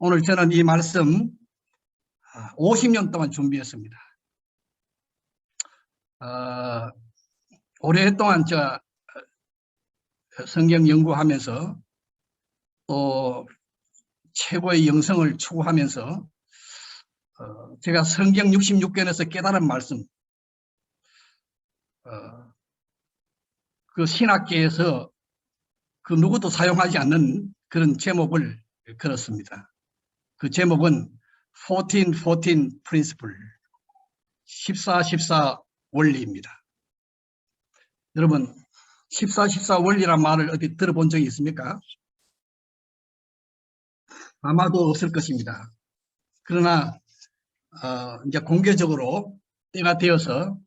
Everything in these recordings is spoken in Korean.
오늘 저는 이 말씀 50년 동안 준비했습니다. 오랫동안 성경 연구하면서 또 최고의 영성을 추구하면서 제가 성경 66권에서 깨달은 말씀, 그 신학계에서 그 누구도 사용하지 않는 그런 제목을 걸었습니다. 그 제목은 14-14 Principle, 14-14 원리입니다. 여러분, 14-14 원리란 말을 어디 들어본 적이 있습니까? 아마도 없을 것입니다. 그러나 이제 공개적으로 때가 되어서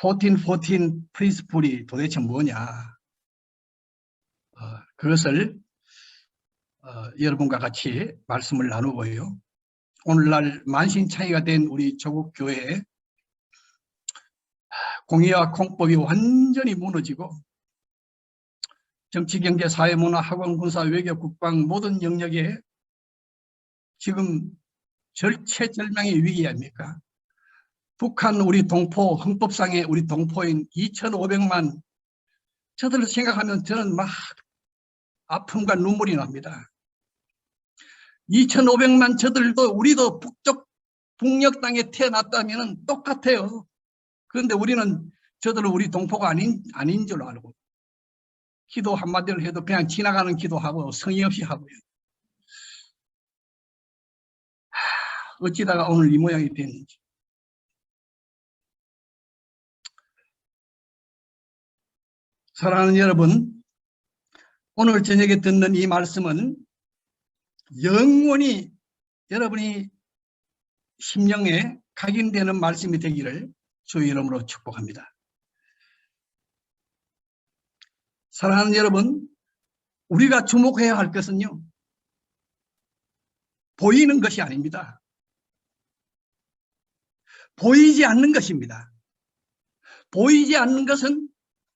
14-14 Principle이 도대체 뭐냐, 그것을 여러분과 같이 말씀을 나누고요. 오늘날 만신창이가 된 우리 조국 교회에 공의와 공법이 완전히 무너지고 정치, 경제, 사회, 문화, 학원, 군사, 외교, 국방 모든 영역에 지금 절체절명의 위기 아닙니까? 북한 우리 동포, 헌법상의 우리 동포인 2,500만, 저들을 생각하면 저는 막 아픔과 눈물이 납니다. 2,500만 저들도 우리도 북녘 땅에 태어났다면 똑같아요. 그런데 우리는 저들은 우리 동포가 아닌 줄 알고 기도 한마디를 해도 그냥 지나가는 기도하고 성의 없이 하고요. 어찌다가 오늘 이 모양이 됐는지. 사랑하는 여러분, 오늘 저녁에 듣는 이 말씀은 영원히 여러분이 심령에 각인되는 말씀이 되기를 주의 이름으로 축복합니다. 사랑하는 여러분, 우리가 주목해야 할 것은요, 보이는 것이 아닙니다. 보이지 않는 것입니다. 보이지 않는 것은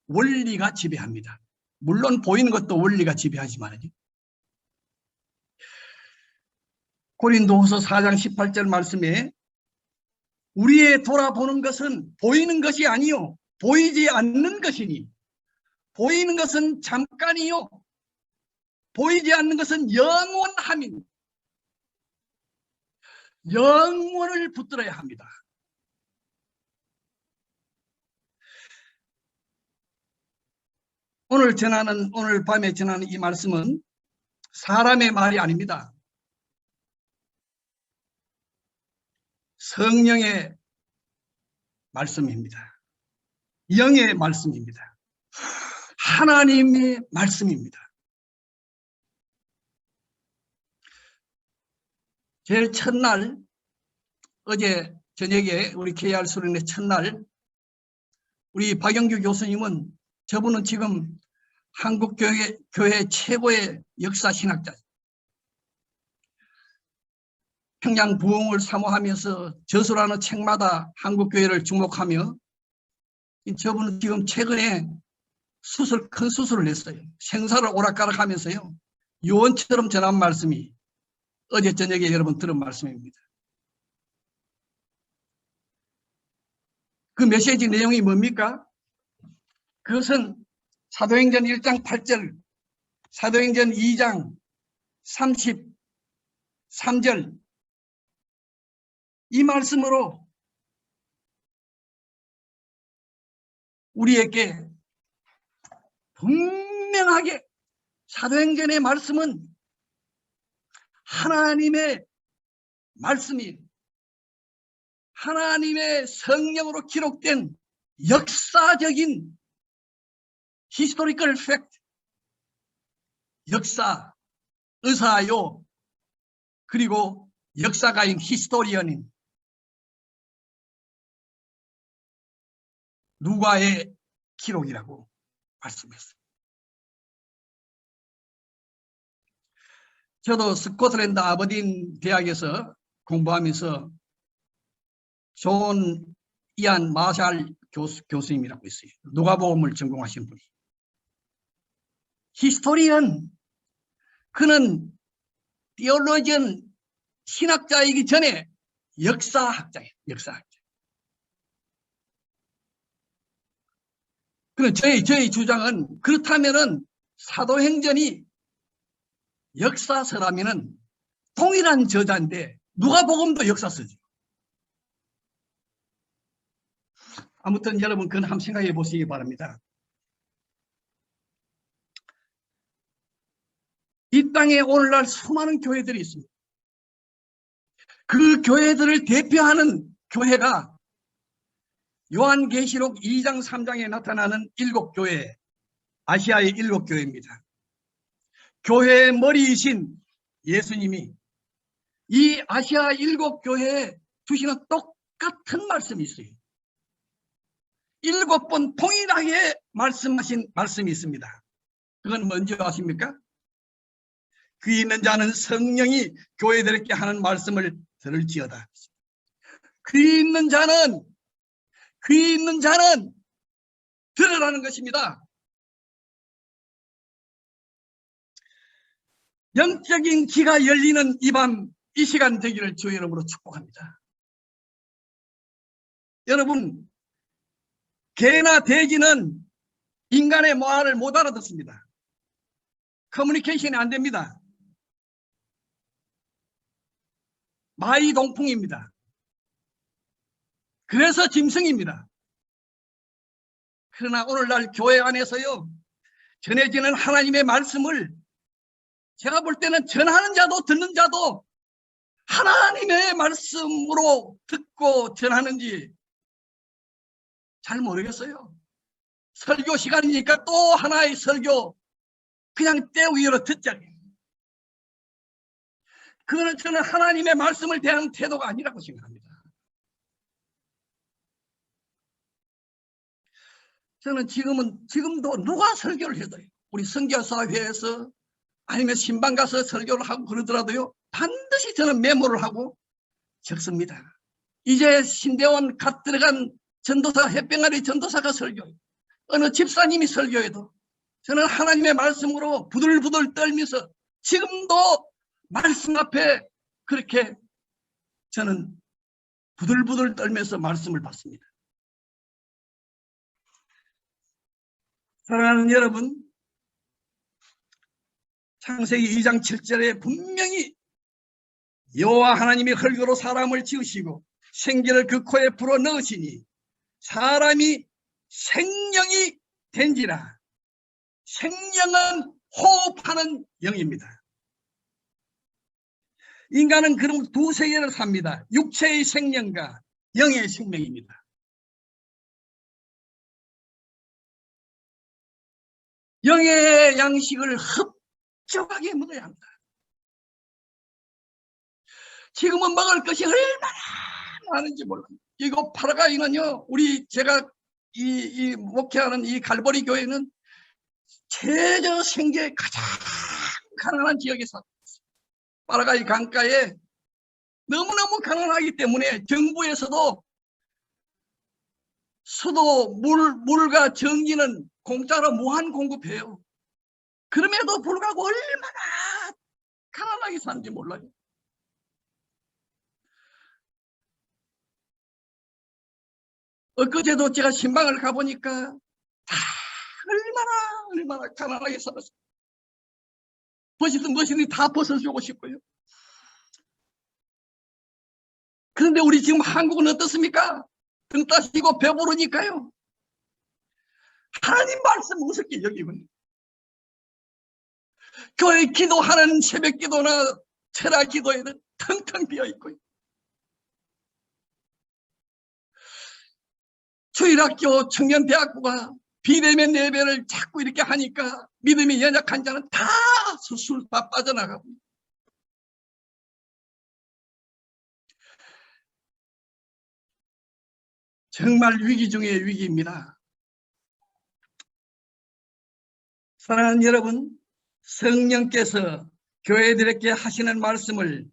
원리가 지배합니다. 물론 보이는 것도 원리가 지배하지만 고린도후서 4장 18절 말씀에 우리의 돌아보는 것은 보이는 것이 아니요 보이지 않는 것이니, 보이는 것은 잠깐이요 보이지 않는 것은 영원함이니, 영원을 붙들어야 합니다. 오늘 밤에 전하는 이 말씀은 사람의 말이 아닙니다. 성령의 말씀입니다. 영의 말씀입니다. 하나님의 말씀입니다. 제일 첫날, 어제 저녁에 우리 KR 수련회 첫날, 우리 박영규 교수님은, 저분은 지금 한국교회 최고의 역사 신학자, 평양 부흥을 사모하면서 저수라는 책마다 한국교회를 주목하며, 저분은 지금 최근에 큰 수술을 했어요. 생사를 오락가락하면서요, 유언처럼 전한 말씀이 어제 저녁에 여러분 들은 말씀입니다. 그 메시지 내용이 뭡니까? 그것은 사도행전 1장 8절, 사도행전 2장 33절, 이 말씀으로 우리에게 분명하게, 사도행전의 말씀은 하나님의 말씀이, 하나님의 성령으로 기록된 역사적인 히스토리컬 팩트, 역사, 의사요, 그리고 역사가인 히스토리언인 누가의 기록이라고 말씀했어요. 저도 스코틀랜드 아버딘 대학에서 공부하면서 존 이안 마샬 교수님이라고 있어요. 누가복음을 전공하신 분이. 히스토리언, 그는 theologian 신학자이기 전에 역사학자예요. 역사학자. 그럼 저희 주장은 그렇다면은 사도행전이 역사서라면은 동일한 저자인데 누가복음도 역사서죠. 아무튼 여러분 그건 한번 생각해 보시기 바랍니다. 이 땅에 오늘날 수많은 교회들이 있습니다. 그 교회들을 대표하는 교회가 요한계시록 2장 3장에 나타나는 7교회, 아시아의 7교회입니다. 교회의 머리이신 예수님이 이 아시아 7교회에 주시는 똑같은 말씀이 있어요. 7번 동일하게 말씀하신 말씀이 있습니다. 그건 뭔지 아십니까? 귀 있는 자는 성령이 교회들에게 하는 말씀을 들을지어다. 귀 있는 자는 들으라는 것입니다. 영적인 귀가 열리는 이 밤, 이 시간 되기를 주의 이름으로 축복합니다. 여러분, 개나 돼지는 인간의 말을 못 알아듣습니다. 커뮤니케이션이 안 됩니다. 마이동풍입니다. 그래서 짐승입니다. 그러나 오늘날 교회 안에서요, 전해지는 하나님의 말씀을 제가 볼 때는 전하는 자도 듣는 자도 하나님의 말씀으로 듣고 전하는지 잘 모르겠어요. 설교 시간이니까 또 하나의 설교 그냥 떼우기로 듣자. 그거는 저는 하나님의 말씀을 대하는 태도가 아니라고 생각합니다. 저는 지금도 누가 설교를 해도 우리 선교사회에서 아니면 신방 가서 설교를 하고 그러더라도요, 반드시 저는 메모를 하고 적습니다. 이제 신대원 갓 들어간 전도사, 햇병아리 전도사가 설교해요. 어느 집사님이 설교해도 저는 하나님의 말씀으로 부들부들 떨면서 지금도 말씀 앞에 그렇게 저는 부들부들 떨면서 말씀을 받습니다. 사랑하는 여러분, 창세기 2장 7절에 분명히 여호와 하나님이 흙으로 사람을 지으시고 생기를 그 코에 불어 넣으시니 사람이 생명이 된지라. 생명은 호흡하는 영입니다. 인간은 그럼 두 세계를 삽니다. 육체의 생명과 영의 생명입니다. 영의 양식을 흡족하게 먹어야 합니다. 지금은 먹을 것이 얼마나 많은지 몰라요. 이거 파라과이는요, 제가 이 목회하는 이 갈보리 교회는 최저 생계의 가장 가난한 지역에 삽니다. 파라과이 강가에 너무너무 가난하기 때문에 정부에서도 수도 물과 전기는 공짜로 무한 공급해요. 그럼에도 불구하고 얼마나 가난하게 사는지 몰라요. 엊그제도 제가 신방을 가보니까 다 얼마나 가난하게 살았어요. 벗으든 것이든 다 벗어주고 싶고요. 그런데 우리 지금 한국은 어떻습니까? 등 따시고 배부르니까요, 하나님 말씀 우습게 여기고 교회 기도하는 새벽 기도나 철학 기도에는 텅텅 비어있고요. 주일학교 청년대학교가 비대면 예배를 자꾸 이렇게 하니까 믿음이 연약한 자는 다 술술 다 빠져나가고, 정말 위기 중의 위기입니다. 사랑하는 여러분, 성령께서 교회들에게 하시는 말씀을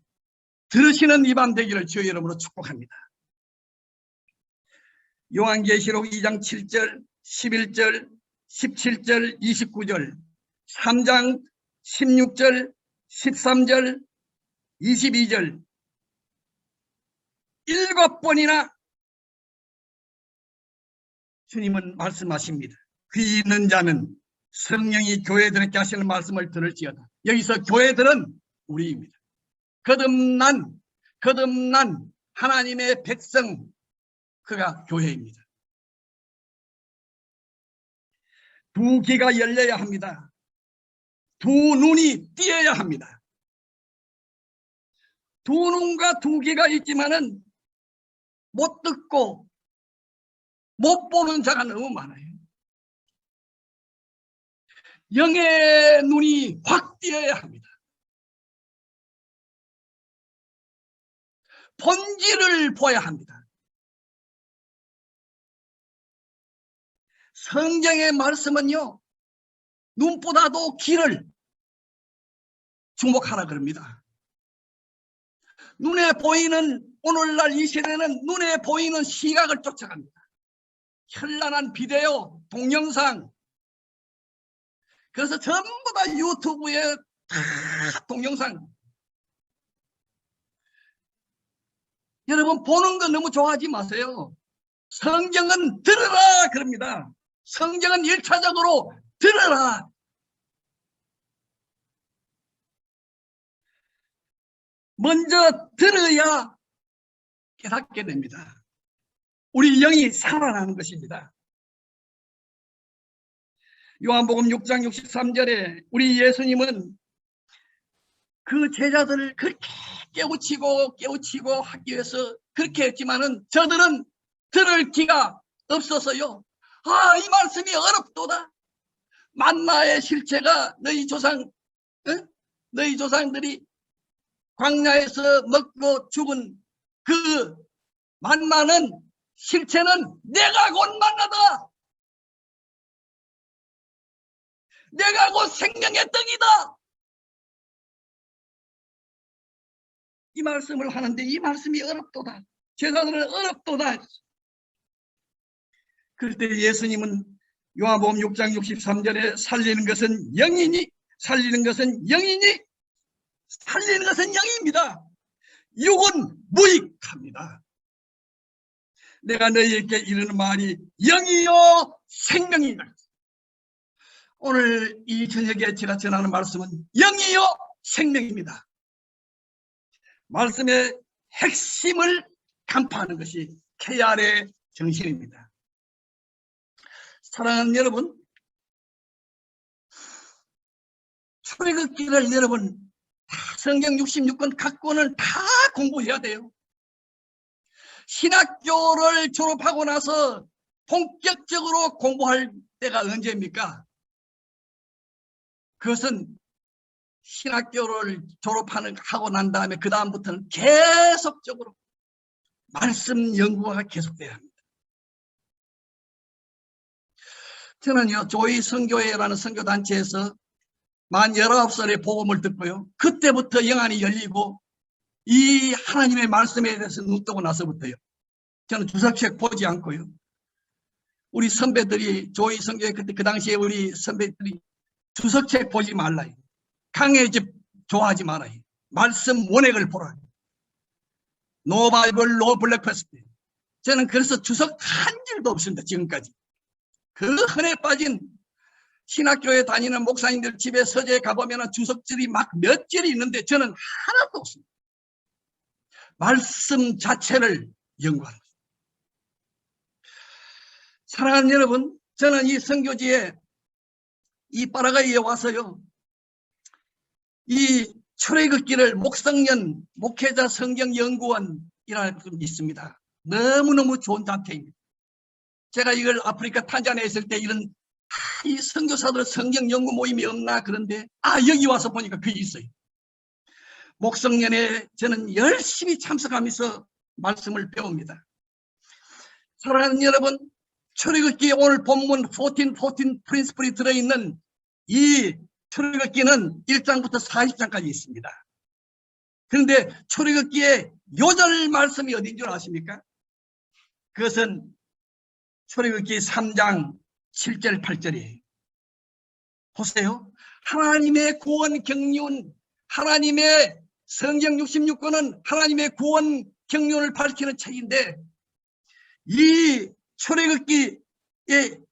들으시는 이 밤 되기를 주의 이름으로 축복합니다. 요한계시록 2장 7절, 11절, 17절, 29절, 3장 16절, 13절, 22절 7번이나 주님은 말씀하십니다. 귀 있는 자는 성령이 교회들에게 하시는 말씀을 들을지어다. 여기서 교회들은 우리입니다. 거듭난 하나님의 백성, 그가 교회입니다. 두 귀가 열려야 합니다. 두 눈이 띄어야 합니다. 두 눈과 두 귀가 있지만은 못 듣고 못 보는 자가 너무 많아요. 영의 눈이 확 띄어야 합니다. 본질을 보아야 합니다. 성경의 말씀은요, 눈보다도 귀를 주목하라 그럽니다. 눈에 보이는, 오늘날 이 시대는 눈에 보이는 시각을 쫓아갑니다. 현란한 비디오, 동영상. 그래서 전부 다 유튜브에 다 동영상. 여러분, 보는 거 너무 좋아하지 마세요. 성경은 들으라 그럽니다. 성경은 1차적으로 들으라. 먼저 들어야 깨닫게 됩니다. 우리 영이 살아나는 것입니다. 요한복음 6장 63절에 우리 예수님은 그 제자들을 그렇게 깨우치고 하기 위해서 그렇게 했지만은 저들은 들을 기가 없어서요. 아, 이 말씀이 어렵도다. 만나의 실체가 너희 조상들이 광야에서 먹고 죽은 그 만나는 실체는 내가 곧 만나다. 내가 곧 생명의 떡이다. 이 말씀을 하는데 이 말씀이 어렵도다. 제자들은 어렵도다. 그럴 때 예수님은 요한복음 6장 63절에 살리는 것은 영이니 살리는 것은 영입니다. 육은 무익합니다. 내가 너희에게 이르는 말이 영이요 생명이다. 오늘 이 저녁에 제가 전하는 말씀은 영이요 생명입니다. 말씀의 핵심을 간파하는 것이 KR의 정신입니다. 사랑하는 여러분, 출애굽기를 여러분 성경 66권 각 권을 다 공부해야 돼요. 신학교를 졸업하고 나서 본격적으로 공부할 때가 언제입니까? 그것은 신학교를 하고 난 다음에 그 다음부터는 계속적으로 말씀 연구가 계속돼야 합니다. 저는요, 조이 선교회라는 선교단체에서 만 19살에 복음을 듣고요. 그때부터 영안이 열리고 이 하나님의 말씀에 대해서 눈 뜨고 나서부터요. 저는 주석책 보지 않고요. 우리 선배들이 조이 선교회 그때 그 당시에 우리 선배들이 주석책 보지 말라. 강해집 좋아하지 말아요. 말씀 원액을 보라. 노 바이블, 노 블랙퍼스트. 저는 그래서 주석 한 줄도 없습니다. 지금까지. 그 흔해 빠진 신학교에 다니는 목사님들 집에 서재에 가보면 주석줄이 막 몇 줄이 있는데 저는 하나도 없습니다. 말씀 자체를 연구하는 것입니다. 사랑하는 여러분, 저는 이 선교지에 이 파라과이에 와서요. 이 출애굽기를 목성년 목회자 성경연구원이라는 것이 있습니다. 너무너무 좋은 단체입니다. 제가 이걸 아프리카 탄자니아에 있을 때 이런 이 선교사들 성경 연구 모임이 없나 그런데 여기 와서 보니까 그게 있어요. 목성년에 저는 열심히 참석하면서 말씀을 배웁니다. 사랑하는 여러분, 출애굽기 오늘 본문 14 프린시플이 들어있는 이 출애굽기는 1장부터 40장까지 있습니다. 그런데 출애굽기의 요절 말씀이 어딘 줄 아십니까? 그것은 출애굽기 3장 7절 8절이에요. 보세요. 하나님의 구원 경륜, 하나님의 성경 66권은 하나님의 구원 경륜을 밝히는 책인데 이 출애굽기의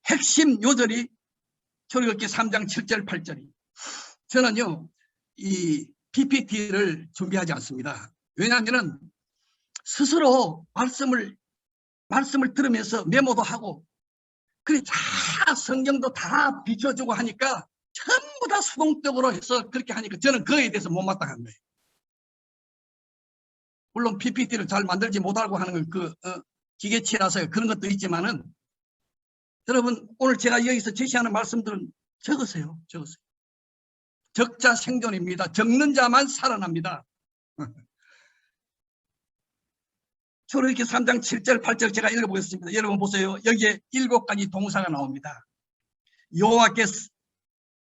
핵심 요절이 출애굽기 3장 7절 8절이 저는요 이 PPT를 준비하지 않습니다. 왜냐하면 스스로 말씀을 들으면서 메모도 하고 그래 다 성경도 다 비춰주고 하니까 전부 다 수동적으로 해서 그렇게 하니까 저는 그에 대해서 못마땅한 거예요. 물론 PPT를 잘 만들지 못하고 하는 건 기계치라서 그런 것도 있지만은 여러분 오늘 제가 여기서 제시하는 말씀들은 적으세요. 적자 생존입니다. 적는 자만 살아납니다. 출애굽기 3장 7절 8절 제가 읽어보겠습니다. 여러분 보세요. 여기에 7가지 동사가 나옵니다. 여호와께서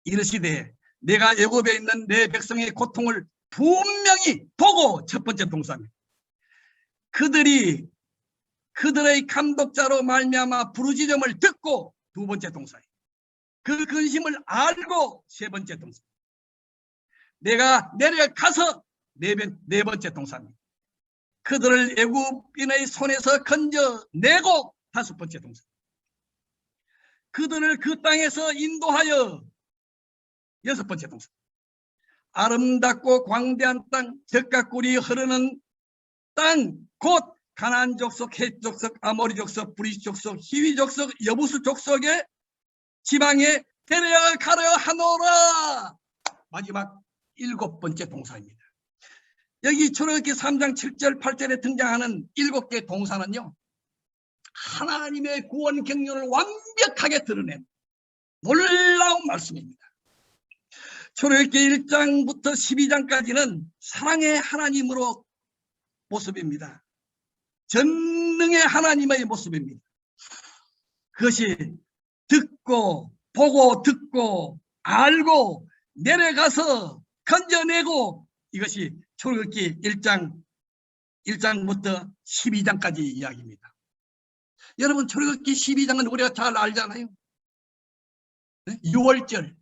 이르시되 내가 애굽에 있는 내 백성의 고통을 분명히 보고 첫 번째 동사입니다. 그들의 감독자로 말미암아 부르짖음을 듣고 두 번째 동사예요. 그 근심을 알고 세 번째 동사. 내가 내려가서 네 번째 동사입니다. 그들을 애굽인의 손에서 건져내고 다섯 번째 동사. 그들을 그 땅에서 인도하여 여섯 번째 동사. 아름답고 광대한 땅, 젖과 꿀이 흐르는 땅, 곧 가나안 족속, 헷 족속, 아모리 족속, 브리스 족속, 히위 족속, 여부수 족속의 지방에 데려가려 하노라. 마지막 일곱 번째 동사입니다. 여기 출애굽기 3장 7절 8절에 등장하는 7개 동사는요. 하나님의 구원 경륜을 완벽하게 드러낸 놀라운 말씀입니다. 출애굽기 1장부터 12장까지는 사랑의 하나님으로 모습입니다. 전능의 하나님의 모습입니다. 그것이 듣고 보고 듣고 알고 내려가서 건져내고 이것이 출애굽기 1장부터 12장까지 이야기입니다. 여러분 출애굽기 12장은 우리가 잘 알잖아요. 6월절.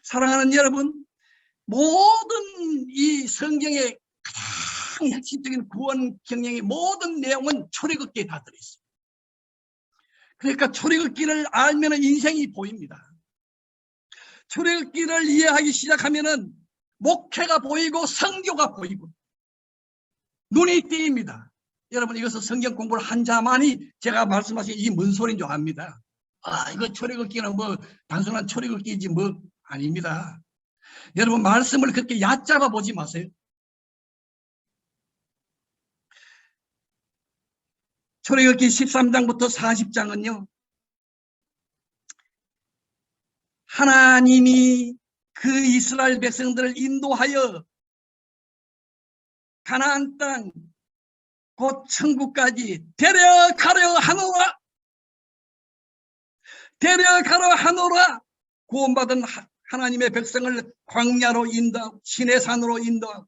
사랑하는 여러분, 모든 이 성경의 가장 핵심적인 구원 경영의 모든 내용은 출애굽기에 다 들어있어요. 그러니까 출애굽기를 알면 인생이 보입니다. 출애굽기를 이해하기 시작하면 목회가 보이고 성교가 보이고 눈이 띄입니다. 여러분 이것은 성경 공부를 한 자만이 제가 말씀하신 이 뭔 소리인 줄 압니다. 이거 출애굽기는 뭐 단순한 출애굽기지 뭐 아닙니다. 여러분 말씀을 그렇게 얕잡아 보지 마세요. 출애굽기 13장부터 40장은요. 하나님이 그 이스라엘 백성들을 인도하여 가나안 땅 곧 천국까지 데려가려 하노라. 구원받은 하나님의 백성을 광야로 인도하고 시내산으로 인도하고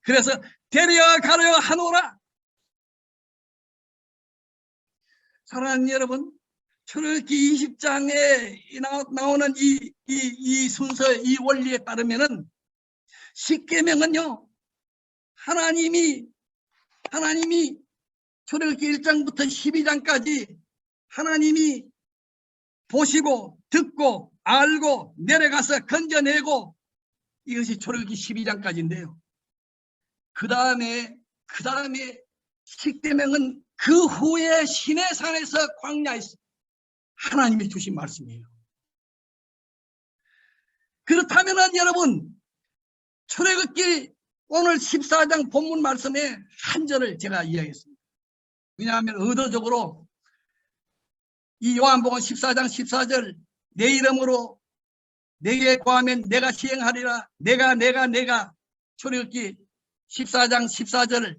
그래서 데려가려 하노라. 사랑하는 여러분, 출애굽기 20장에 나오는 이 순서, 이 원리에 따르면은 십계명은요, 하나님이 출애굽기 1장부터 12장까지 하나님이 보시고 듣고 알고 내려가서 건져내고 이것이 출애굽기 12장까지인데요. 그 다음에 십계명은 그 후에 시내산에서 광야에서 하나님이 주신 말씀이에요. 그렇다면 여러분 출애굽기 오늘 14장 본문 말씀에 한 절을 제가 이야기했습니다. 왜냐하면 의도적으로 이 요한복음 14장 14절 내 이름으로 내게 구하면 내가 시행하리라. 내가 출애굽기 14장 14절을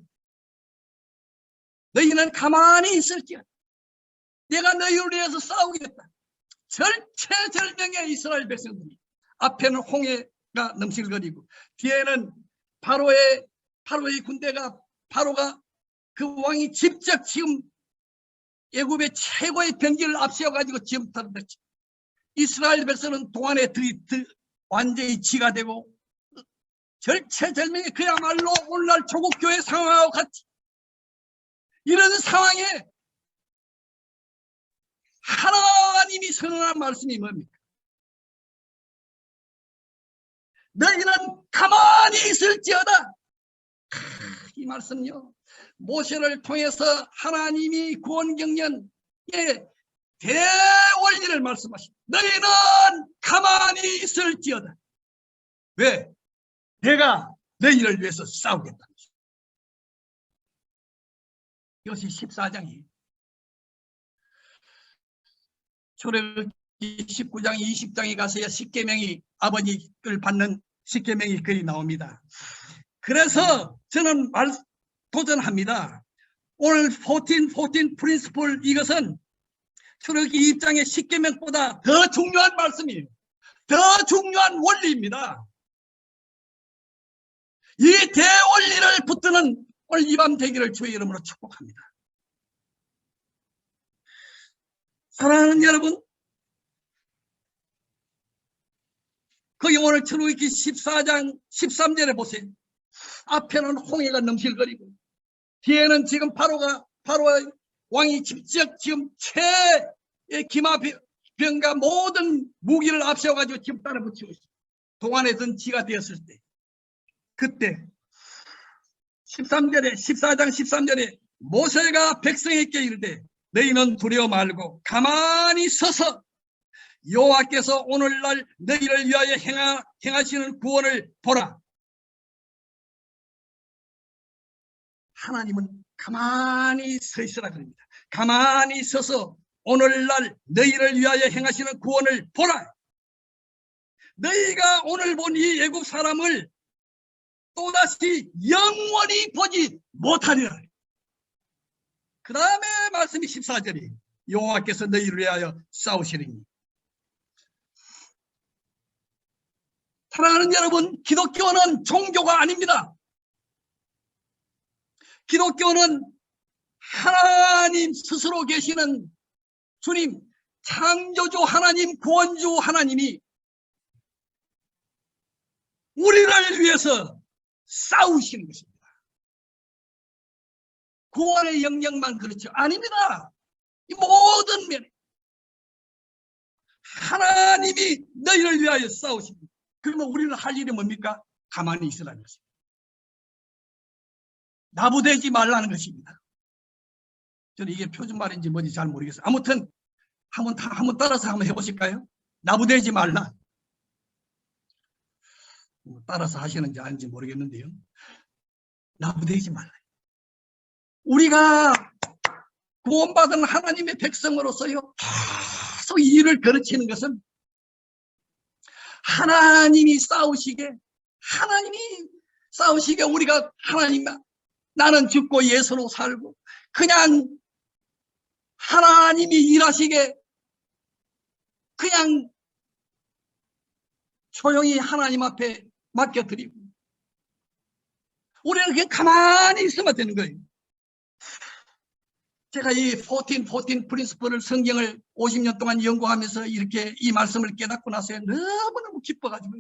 너희는 가만히 있을지어다. 내가 너희를 위해서 싸우겠다. 절체절명의 이스라엘 백성들이 앞에는 홍해가 넘실거리고 뒤에는 바로의 군대가 바로가 그 왕이 직접 지금 애굽의 최고의 병기를 앞세워가지고 지금 이스라엘 백성은 동안에 완전히 지가 되고 절체절명의 그야말로 오늘날 조국교회 상황과 같이 이런 상황에 하나님이 선언한 말씀이 뭡니까? 너희는 가만히 있을지어다. 이 말씀요, 모세를 통해서 하나님이 구원경륜의 대원리를 말씀하십니다. 너희는 가만히 있을지어다. 왜? 내가 너희를 위해서 싸우겠다는 것입니다. 이것이 14장이에요. 출애굽기 19장 20장에 가서야 십계명이 아버지를 받는 십계명이 글이 나옵니다. 그래서 저는 도전합니다. 오늘 14 프린시플, 이것은 출애굽기 2장의 십계명보다 더 중요한 말씀이에요. 더 중요한 원리입니다. 이 대원리를 붙드는 오늘 이 밤 되기를 주의 이름으로 축복합니다. 사랑하는 여러분, 거기 오늘 출애굽기 14장 13절에 보세요. 앞에는 홍해가 넘실거리고 뒤에는 지금 바로 왕이 직접 지금 최의 기마병과 모든 무기를 앞세워가지고 지금 따라붙이고 있어요. 동안에 든 지가 되었을 때, 그때 14장 13절에 모세가 백성에게 이르되 너희는 두려워 말고 가만히 서서 여호와께서 오늘날 너희를 위하여 행하시는 구원을 보라. 하나님은 가만히 서 있으라 그럽니다. 가만히 서서 오늘날 너희를 위하여 행하시는 구원을 보라. 너희가 오늘 본 이 애굽 사람을 또다시 영원히 보지 못하리라. 그 다음에 말씀이 14절이 여호와께서 너희를 위하여 싸우시리니. 사랑하는 여러분, 기독교는 종교가 아닙니다. 기독교는 하나님 스스로 계시는 주님, 창조주 하나님, 구원주 하나님이 우리를 위해서 싸우시는 것입니다. 구원의 영역만 그렇죠? 아닙니다. 이 모든 면에 하나님이 너희를 위하여 싸우십니다. 그러면 우리는 할 일이 뭡니까? 가만히 있으라는 것입니다. 나부대지 말라는 것입니다. 저는 이게 표준말인지 뭔지 잘 모르겠어요. 아무튼 한번 따라서 한번 해보실까요? 나부대지 말라. 따라서 하시는지 아닌지 모르겠는데요. 나부대지 말라. 우리가 구원받은 하나님의 백성으로서요, 계속 이 일을 가르치는 것은 하나님이 싸우시게 우리가 하나님, 나는 죽고 예수로 살고 그냥 하나님이 일하시게 그냥 조용히 하나님 앞에 맡겨드리고 우리는 그냥 가만히 있으면 되는 거예요. 제가 이 14 프린시플을 성경을 50년 동안 연구하면서 이렇게 이 말씀을 깨닫고 나서 너무너무 기뻐가지고,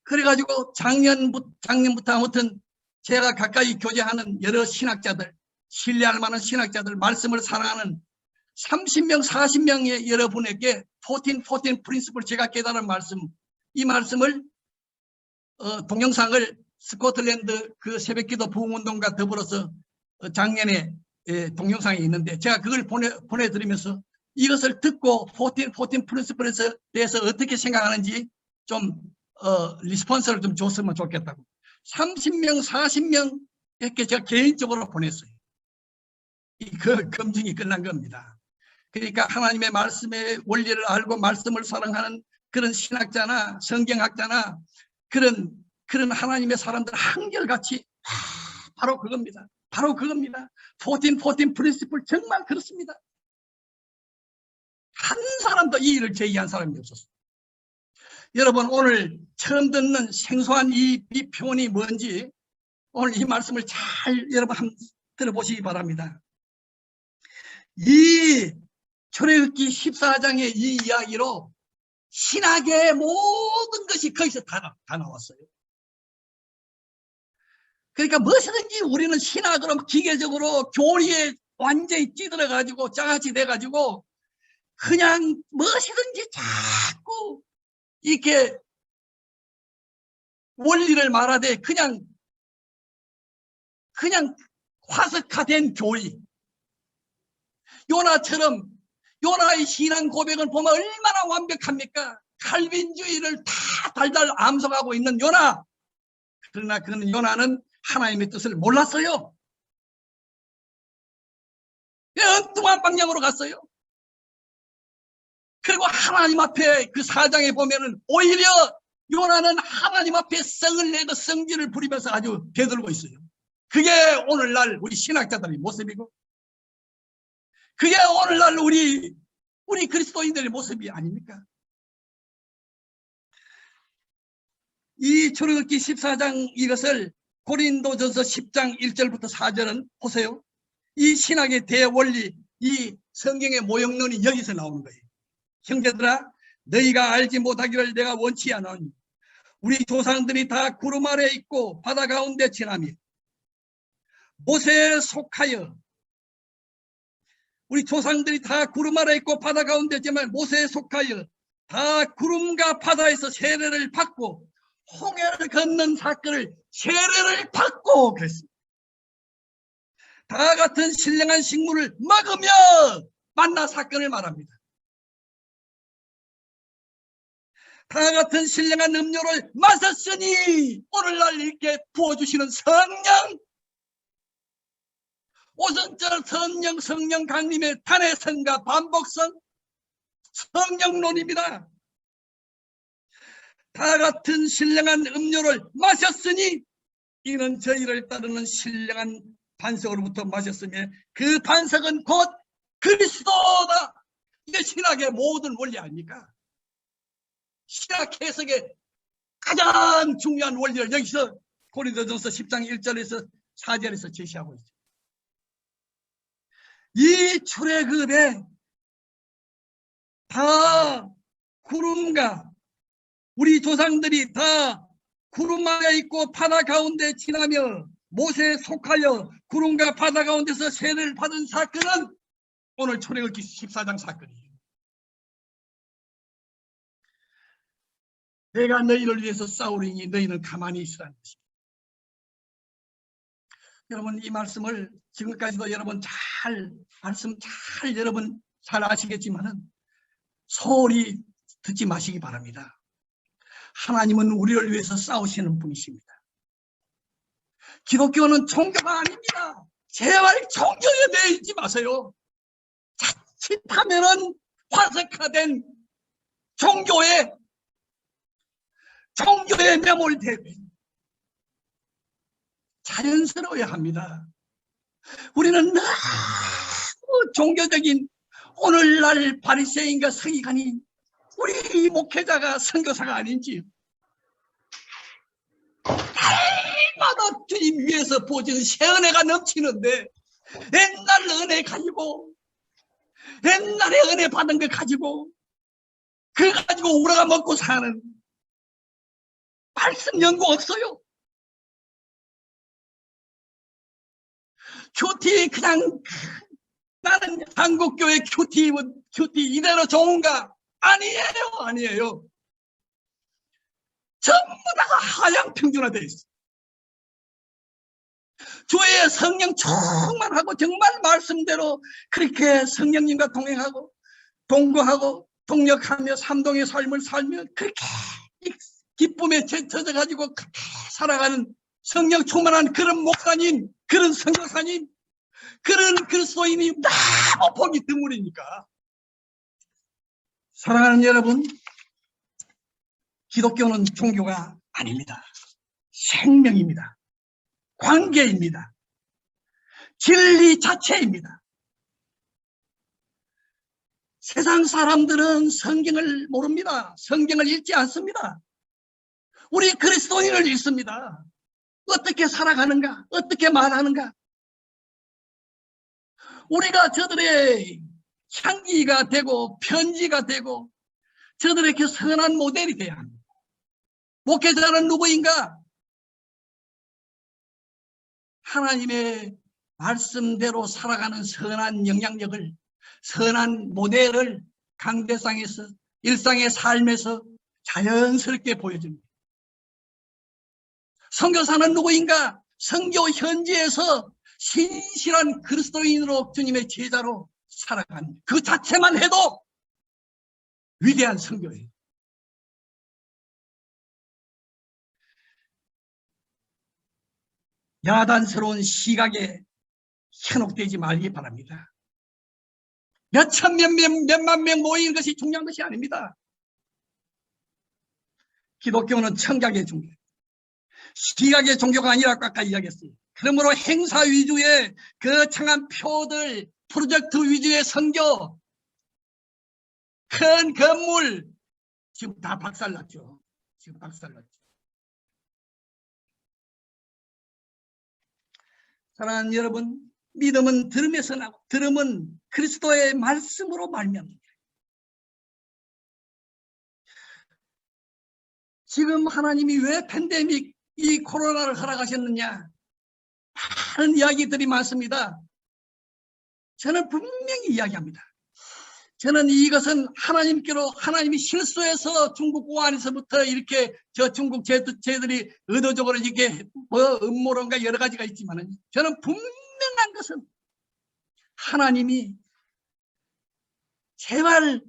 그래가지고 작년부터 아무튼 제가 가까이 교제하는 여러 신학자들, 신뢰할 만한 신학자들, 말씀을 사랑하는 30명 40명의 여러분에게 14 프린시플, 제가 깨달은 말씀, 이 말씀을 동영상을 스코틀랜드 그 새벽기도 부흥운동과 더불어서 작년에 동영상이 있는데 제가 그걸 보내드리면서 이것을 듣고 14 프린시플에 대해서 어떻게 생각하는지 좀 리스폰스를 좀 줬으면 좋겠다고 30명 40명에게 제가 개인적으로 보냈어요. 그 검증이 끝난 겁니다. 그러니까 하나님의 말씀의 원리를 알고 말씀을 사랑하는 그런 신학자나 성경학자나 그런 하나님의 사람들 한결같이 바로 그겁니다. 바로 그겁니다. 14 프린시플 정말 그렇습니다. 한 사람도 이 일을 제의한 사람이 없었어요. 여러분, 오늘 처음 듣는 생소한 이 표현이 뭔지 오늘 이 말씀을 잘 여러분 한번 들어보시기 바랍니다. 이 출애굽기 14장의 이 이야기로 신학의 모든 것이 거기서 다 나왔어요. 그러니까 무엇이든지 우리는 신학으로 기계적으로 교리에 완전히 찌들어 가지고 장아찌 돼 가지고 그냥 무엇이든지 자꾸 이렇게 원리를 말하되 그냥 화석화된 교리. 요나처럼 요나의 신앙 고백을 보면 얼마나 완벽합니까? 칼빈주의를 다 달달 암송하고 있는 요나. 그러나 그는 요나는 하나님의 뜻을 몰랐어요. 엉뚱한 방향으로 갔어요. 그리고 하나님 앞에 그 사장에 보면은 오히려 요나는 하나님 앞에 성을 내고 성질을 부리면서 아주 대들고 있어요. 그게 오늘날 우리 신학자들의 모습이고, 그게 오늘날 우리 그리스도인들의 모습이 아닙니까? 이 출애굽기 14장 이것을 고린도전서 10장 1절부터 4절은 보세요. 이 신학의 대원리, 이 성경의 모형론이 여기서 나오는 거예요. 형제들아, 너희가 알지 못하기를 내가 원치 않으니 우리 조상들이 다 구름 아래 있고 바다 가운데 지나며 모세에 속하여, 우리 조상들이 다 구름 아래 있고 바다 가운데 지나며 모세에 속하여 다 구름과 바다에서 세례를 받고 홍해를 건넌 사건을 세례를 받고 그랬습니다. 다 같은 신령한 식물을 먹으며 만나 사건을 말합니다. 다 같은 신령한 음료를 마셨으니 오늘날 이렇게 부어주시는 성령, 오선절 성령 강림의 탄해성과 반복성, 성령론입니다. 다 같은 신령한 음료를 마셨으니 이는 저희를 따르는 신령한 반석으로부터 마셨으며 그 반석은 곧 그리스도다. 이게 신학의 모든 원리 아닙니까? 신학 해석의 가장 중요한 원리를 여기서 고린도전서 10장 1절에서 4절에서 제시하고 있죠. 이 출애굽에 다 구름과 우리 조상들이 다 구름 아래 있고 바다 가운데 지나며 모세에 속하여 구름과 바다 가운데서 세례를 받은 사건은 오늘 출애굽기 14장 사건이에요. 내가 너희를 위해서 싸우리니 너희는 가만히 있으라는 것입니다. 여러분, 이 말씀을 지금까지도 여러분 여러분 잘 아시겠지만은 소홀히 듣지 마시기 바랍니다. 하나님은 우리를 위해서 싸우시는 분이십니다. 기독교는 종교가 아닙니다. 제발 종교에 매이지 마세요. 자칫하면은 화석화된 종교에 매몰되고 자연스러워야 합니다. 우리는 너무 종교적인, 오늘날 바리새인과 서기관이 우리 목회자가 선교사가 아닌지 날마다 주님 위에서 보여주는 새 은혜가 넘치는데 옛날 은혜 가지고, 옛날에 은혜 받은 거 가지고 그거 가지고 우리가 먹고 사는 말씀 연구 없어요. 큐티 그냥 나는 한국교회 큐티 이대로 좋은가? 아니에요. 전부 다가 하향 평준화되어 있어요. 주의 성령 충만하고 정말 말씀대로 그렇게 성령님과 동행하고 동거하고 동력하며 삼동의 삶을 살며 그렇게 기쁨에 젖어가지고 그렇게 살아가는 성령 충만한 그런 목사님, 그런 선교사님, 그런 그리스도인이 너무 보기 드물으니까. 사랑하는 여러분, 기독교는 종교가 아닙니다. 생명입니다. 관계입니다. 진리 자체입니다. 세상 사람들은 성경을 모릅니다. 성경을 읽지 않습니다. 우리 그리스도인을 읽습니다. 어떻게 살아가는가? 어떻게 말하는가? 우리가 저들의 향기가 되고 편지가 되고 저들에게 선한 모델이 돼야 합니다. 목회자는 누구인가? 하나님의 말씀대로 살아가는 선한 영향력을, 선한 모델을 강대상에서, 일상의 삶에서 자연스럽게 보여줍니다. 선교사는 누구인가? 선교 현지에서 신실한 그리스도인으로 주님의 제자로 살아가는 그 자체만 해도 위대한 선교예요. 야단스러운 시각에 현혹되지 말기 바랍니다. 몇천 명, 몇만 명 모이는 것이 중요한 것이 아닙니다. 기독교는 청각의 종교, 시각의 종교가 아니라고 아까 이야기했어요. 그러므로 행사 위주의 거창한 표들, 프로젝트 위주의 선교, 큰 건물, 지금 다 박살났죠. 지금 박살났죠. 사랑하는 여러분, 믿음은 들음에서 나고, 들음은 그리스도의 말씀으로 말미암습니다. 지금 하나님이 왜 팬데믹, 이 코로나를 허락하셨느냐? 많은 이야기들이 많습니다. 저는 분명히 이야기합니다. 저는 이것은 하나님께로, 하나님이 실수해서 중국 우한에서부터 이렇게 저 중국 쟤들이 의도적으로 이게 뭐 음모론가 여러 가지가 있지만, 저는 분명한 것은 하나님이 제발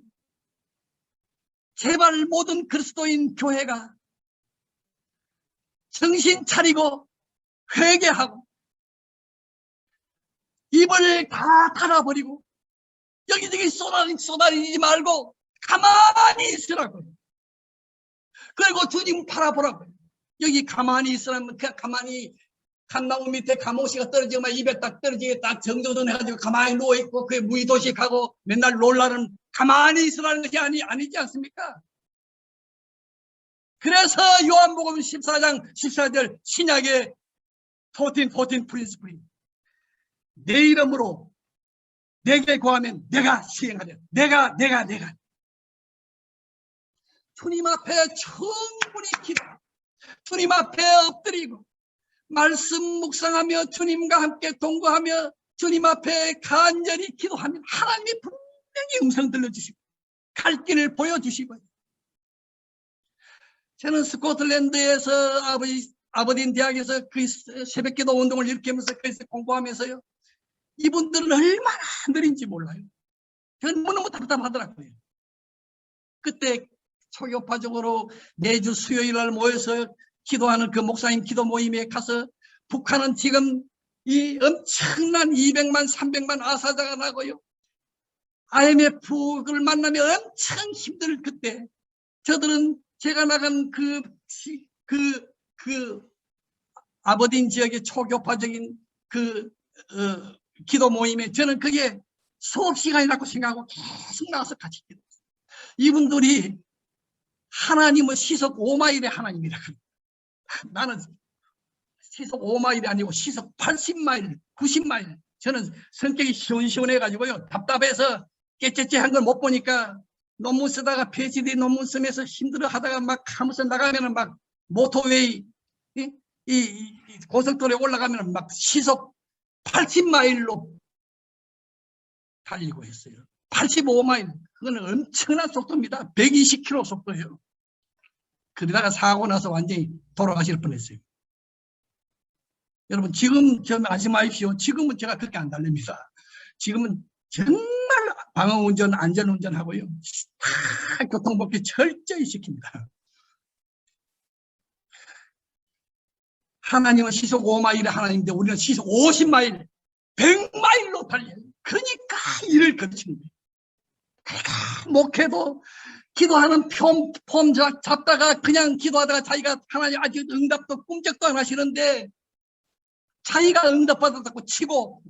모든 그리스도인 교회가 정신 차리고 회개하고 입을 다 닫아버리고 여기저기 쏟아내지 말고 가만히 있으라고요. 그리고 주님 바라보라고요. 여기 가만히 있으라면 그냥 가만히 감나무 밑에 감옥씨가 떨어지면 입에 딱 떨어지게 딱 정조준 해가지고 가만히 누워있고 그게 무의도식하고 맨날 놀라는 가만히 있으라는 것이 아니지 않습니까? 그래서 요한복음 14장 14절 신약의 14 프린스플이 내 이름으로 내게 구하면 내가 시행하려. 내가 주님 앞에 충분히 기도, 주님 앞에 엎드리고 말씀 묵상하며 주님과 함께 동거하며 주님 앞에 간절히 기도하면 하나님이 분명히 음성 들려주시고 갈 길을 보여주시고, 저는 스코틀랜드에서 아버딘 대학에서 그 새벽기도 운동을 일으키면서 거기서 공부하면서요, 이분들은 얼마나 느린지 몰라요. 저는 너무너무 답답하더라고요. 그때 초교파적으로 매주 수요일날 모여서 기도하는 그 목사님 기도 모임에 가서 북한은 지금 이 엄청난 200만 300만 아사자가 나고요, IMF를 만나면 엄청 힘들 그때 저들은 제가 나간 그 아버딘 지역의 초교파적인 기도 모임에 저는 그게 수업 시간이라고 생각하고 계속 나와서 같이 기도했어요. 이분들이 하나님은 시속 5마일의 하나님이라. 나는 시속 5마일이 아니고 시속 80마일, 90마일. 저는 성격이 시원시원해가지고요, 답답해서 깨째째한 걸 못 보니까 논문 쓰다가 PhD 논문 쓰면서 힘들어 하다가 막 하면서 나가면은 막 모터웨이, 이 고속도로에 올라가면은 막 시속 80마일로 달리고 했어요. 85마일. 그거는 엄청난 속도입니다. 120km 속도예요. 그러다가 사고 나서 완전히 돌아가실 뻔했어요. 여러분, 지금 좀 안심 마십시오. 지금은 제가 그렇게 안 달립니다. 지금은 정말 방어운전, 안전운전하고요, 다 교통법규 철저히 지킵니다. 하나님은 시속 5마일의 하나님인데 우리는 시속 50마일, 100마일로 달려요. 그러니까 일을 거치는 거예요. 그러니까 목회도 기도하는 폼 잡다가 그냥 기도하다가 자기가 하나님 아직 응답도 꿈쩍도 안 하시는데 자기가 응답받았다고 치고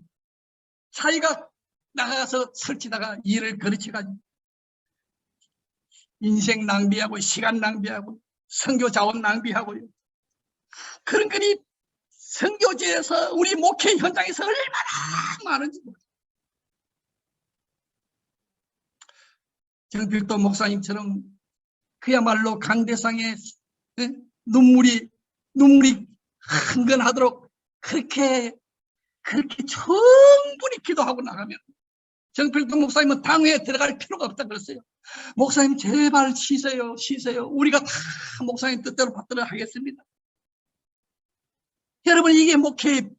자기가 나가서 설치다가 일을 거르치가지고 인생 낭비하고 시간 낭비하고 선교 자원 낭비하고요. 그런 글이 선교지에서 우리 목회 현장에서 얼마나 많은지 모르겠어요. 정필도 목사님처럼 그야말로 강대상에 눈물이 흥건하도록 그렇게 그렇게 충분히 기도하고 나가면 정필동 목사님은 당회에 들어갈 필요가 없다 그랬어요. 목사님 제발 쉬세요. 우리가 다 목사님 뜻대로 받도록 하겠습니다. 여러분 이게 목회의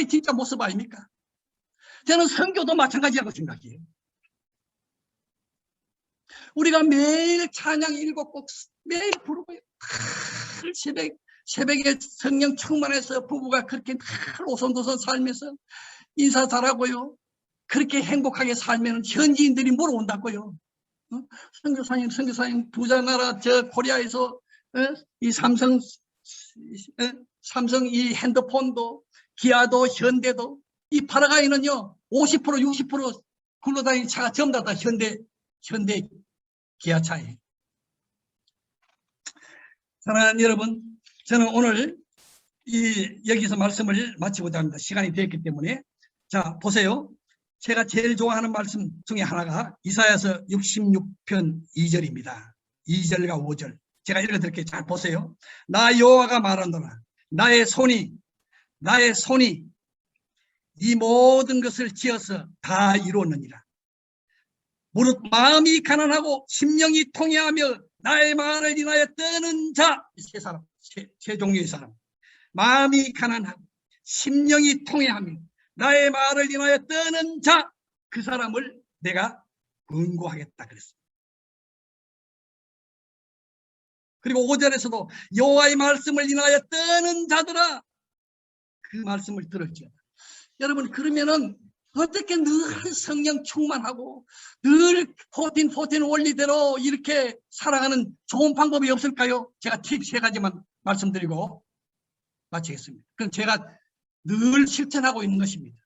진짜 모습 아닙니까? 저는 선교도 마찬가지라고 생각해요. 우리가 매일 찬양 7곡 매일 부르고요. 새벽에 성령 충만해서 부부가 그렇게 오손도손 살면서 인사 잘하고요. 그렇게 행복하게 살면 현지인들이 물어온다고요. 선교사님 부자 나라 저 코리아에서 이 삼성 이 핸드폰도 기아도 현대도 이 파라과이는요 50% 60% 굴러다니는 차가 전부 다 현대 기아차예요. 사랑하는 여러분, 저는 오늘 여기서 말씀을 마치고자 합니다. 시간이 되었기 때문에. 자, 보세요. 제가 제일 좋아하는 말씀 중에 하나가 이사야서 66편 2절입니다. 2절과 5절. 제가 읽어드릴게요. 잘 보세요. 나 여호와가 말하노라. 나의 손이 이 모든 것을 지어서 다 이루었느니라. 무릇 마음이 가난하고 심령이 통회하며 나의 말을 인하여 떠는 자, 세 종류의 사람. 마음이 가난하고 심령이 통회하며 나의 말을 인하여 떠는 자, 그 사람을 내가 권고하겠다 그랬습니다. 그리고 5절에서도 여호와의 말씀을 인하여 떠는 자들아, 그 말씀을 들을지어다. 여러분 그러면은 어떻게 늘 성령 충만하고 늘 14 원리대로 이렇게 살아가는 좋은 방법이 없을까요? 제가 팁 3가지만 말씀드리고 마치겠습니다. 그럼 제가 늘 실천하고 있는 것입니다.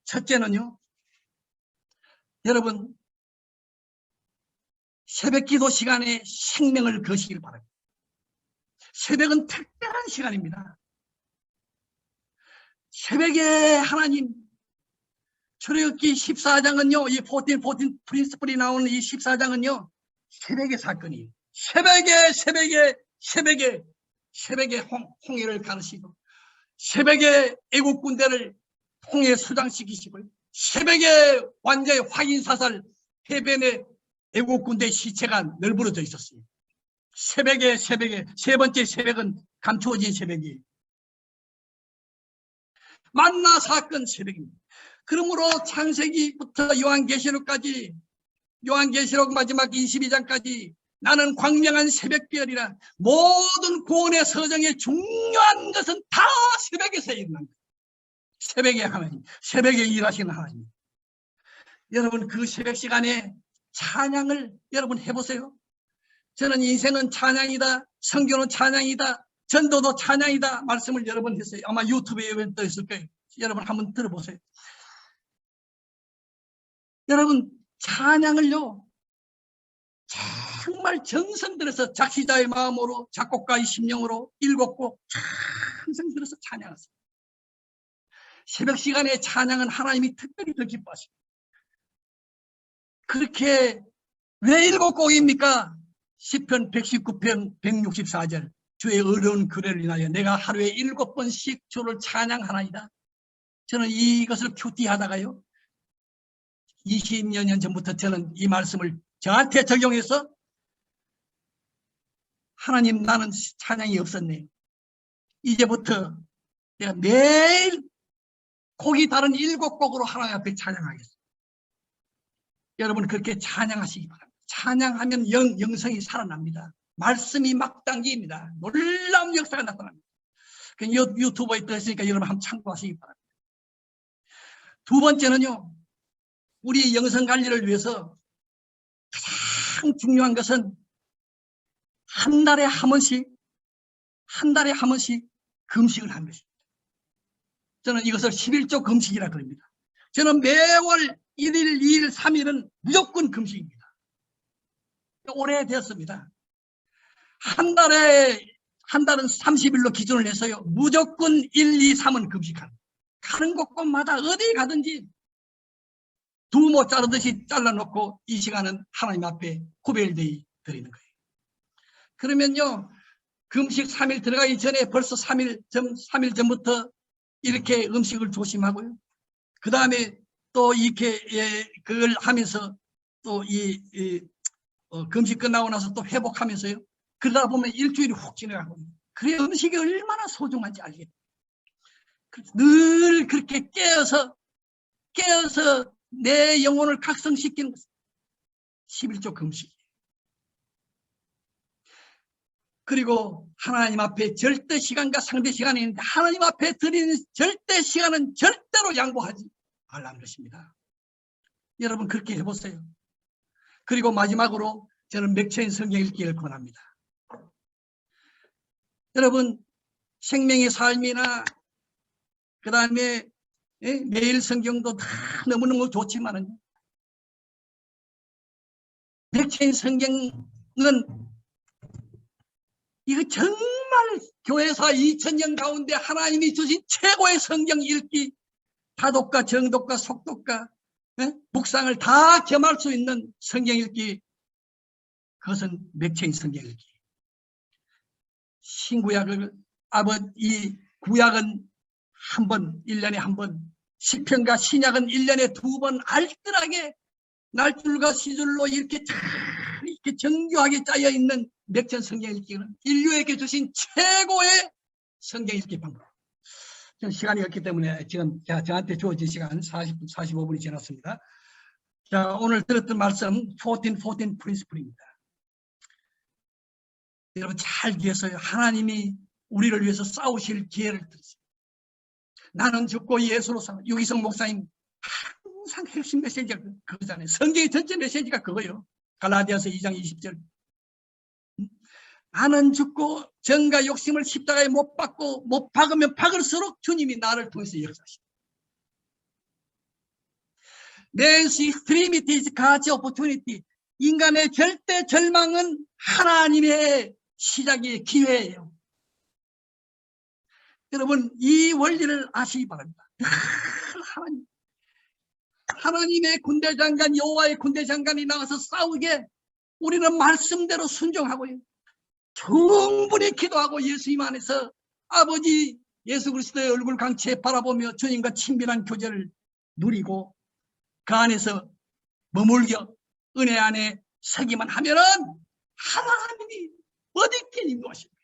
첫째는요, 여러분 새벽 기도 시간에 생명을 거시길 바랍니다. 새벽은 특별한 시간입니다. 새벽에 하나님, 출애굽기 14장은요, 이 14 프린스플이 나오는 이 14장은요, 새벽의 사건이에요. 새벽에 홍해를 가르시고, 새벽에 애국 군대를 홍해 수장시키시고, 새벽에 완전히 확인사살 해변에 애국 군대 시체가 널브러져 있었어요. 새벽에 세 번째 새벽은 감추어진 새벽이에요. 만나 사건 새벽입니다. 그러므로 창세기부터 요한계시록까지, 요한계시록 마지막 22장까지 나는 광명한 새벽별이라, 모든 구원의 서정의 중요한 것은 다 새벽에서 일어난 거예요. 새벽에 하나님, 새벽에 일하시는 하나님. 여러분 그 새벽 시간에 찬양을 여러분 해보세요. 저는 인생은 찬양이다, 선교는 찬양이다, 전도도 찬양이다 말씀을 여러 번 했어요. 아마 유튜브에 떠 있을 거예요. 여러분 한번 들어보세요. 여러분 찬양을요 정말 정성 들여서 작시자의 마음으로 작곡가의 심령으로 7곡 정성 들여서 찬양하세요. 새벽 시간에 찬양은 하나님이 특별히 더 기뻐하십니다. 그렇게 왜 7곡입니까? 시편 119편 164절 주의 어려운 규례를 인하여 내가 하루에 7번씩 주를 찬양하나이다. 저는 이것을 큐티하다가요 20여 년 전부터 저는 이 말씀을 저한테 적용해서 하나님 나는 찬양이 없었네. 이제부터 내가 매일 곡이 다른 7곡으로 하나님 앞에 찬양하겠습니다. 여러분 그렇게 찬양하시기 바랍니다. 찬양하면 영성이 살아납니다. 말씀이 막 당깁니다. 놀라운 역사가 나타납니다. 유튜브에 떠있으니까 여러분 한번 참고하시기 바랍니다. 두 번째는요, 우리 영성 관리를 위해서 가장 중요한 것은 한 달에 한 번씩 금식을 하는 것입니다. 저는 이것을 11조 금식이라 그럽니다. 저는 매월 1일, 2일, 3일은 무조건 금식입니다. 오래되었습니다. 한 달은 30일로 기준을 해서요. 무조건 1, 2, 3은 금식하는. 가는 곳곳마다 어디 가든지 두모 자르듯이 잘라놓고 이 시간은 하나님 앞에 구별되어 드리는 거예요. 그러면요. 금식 3일 들어가기 전에 벌써 3일 전부터 이렇게 음식을 조심하고요. 그 다음에 또 이렇게 그걸 하면서 또 금식 끝나고 나서 또 회복하면서요. 그러다 보면 일주일이 훅 지나가고 그래 음식이 얼마나 소중한지 알겠다. 늘 그렇게 깨어서 내 영혼을 각성시키는 것은 11조 금식. 그리고 하나님 앞에 절대 시간과 상대 시간이 있는데 하나님 앞에 드리는 절대 시간은 절대로 양보하지 말라는 것입니다. 여러분 그렇게 해보세요. 그리고 마지막으로 저는 맥체인 성경 읽기를 권합니다. 여러분 생명의 삶이나 그 다음에 매일 성경도 다 너무너무 좋지만은 맥체인 성경은 이거 정말 교회사 2000년 가운데 하나님이 주신 최고의 성경 읽기, 다독과 정독과 속독과 묵상을 다 겸할 수 있는 성경 읽기, 그것은 맥체인 성경 읽기. 신구약을 이 구약은 한 번, 1년에 한 번, 시편과 신약은 1년에 2번 알뜰하게 날줄과 시줄로 이렇게 정교하게 짜여 있는 맥체인 성경 읽기는 인류에게 주신 최고의 성경 읽기 방법. 지금 시간이 없기 때문에 지금 저한테 주어진 시간 45분이 지났습니다. 자, 오늘 들었던 말씀 14 프린시플입니다. 여러분 잘 기억하세요. 하나님이 우리를 위해서 싸우실 기회를 드렸어요. 나는 죽고 예수로 살아. 유기성 목사님 항상 핵심 메시지가 그거잖아요. 성경의 전체 메시지가 그거예요. 갈라디아서 2장 20절. 나는 죽고 정과 욕심을 십자가에 못 박고 못 박으면 박을수록 주님이 나를 통해서 역사하신다. Man's extremity is God's opportunity. 인간의 절대 절망은 하나님의 시작의 기회예요. 여러분 이 원리를 아시기 바랍니다. 하나님의 군대 장관 여호와의 군대 장관이 나와서 싸우게 우리는 말씀대로 순종하고요. 충분히 기도하고 예수님 안에서 아버지 예수 그리스도의 얼굴 강치에 바라보며 주님과 친밀한 교제를 누리고 그 안에서 머물겨 은혜 안에 서기만 하면은 하나님이 어디께 인도하십니까?